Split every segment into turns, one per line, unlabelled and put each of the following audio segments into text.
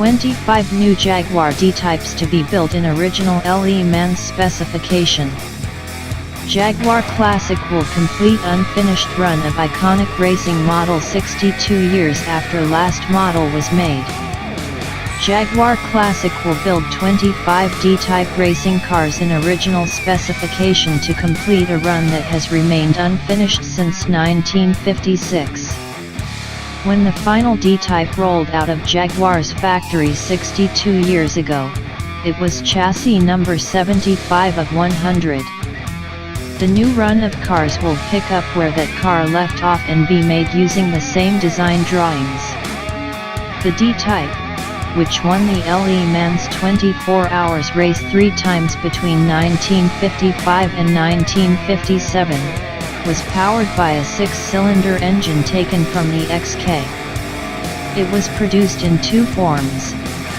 25 new Jaguar D-types to be built in original Le Mans specification. Jaguar Classic will complete unfinished run of iconic racing model 62 years after last model was made. Jaguar Classic will build 25 D-type racing cars in original specification to complete a run that has remained unfinished since 1956. When the final D-type rolled out of Jaguar's factory 62 years ago, it was chassis number 75 of 100. The new run of cars will pick up where that car left off and be made using the same design drawings. The D-type, which won the Le Mans 24 Hours race 3 times between 1955 and 1957, was powered by a 6-cylinder engine taken from the XK. It was produced in two forms,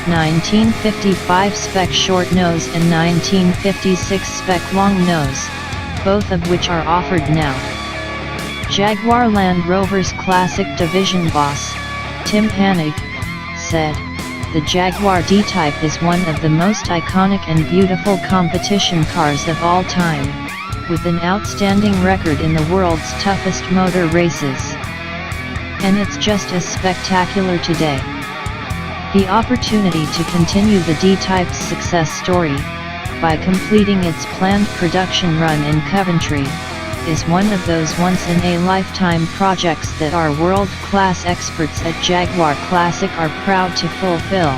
1955 spec Shortnose and 1956 spec Longnose, both of which are offered now. Jaguar Land Rover's Classic Division boss, Tim Hanig, said, "The Jaguar D-Type is one of the most iconic and beautiful competition cars of all time, with an outstanding record in the world's toughest motor races. And it's just as spectacular today." The opportunity to continue the D-Type's success story, by completing its planned production run in Coventry, is one of those once-in-a-lifetime projects that our world-class experts at Jaguar Classic are proud to fulfill.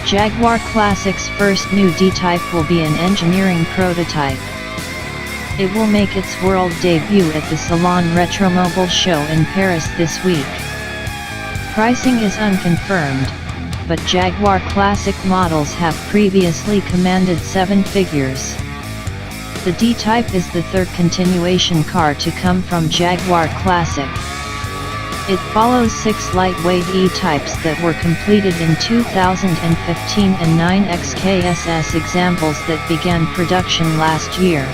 Jaguar Classic's first new D-Type will be an engineering prototype. It will make its world debut at the Salon Retromobile show in Paris this week. Pricing is unconfirmed, but Jaguar Classic models have previously commanded 7 figures. The D-Type is the third continuation car to come from Jaguar Classic. It follows 6 lightweight E-Types that were completed in 2015 and 9 XKSS examples that began production last year.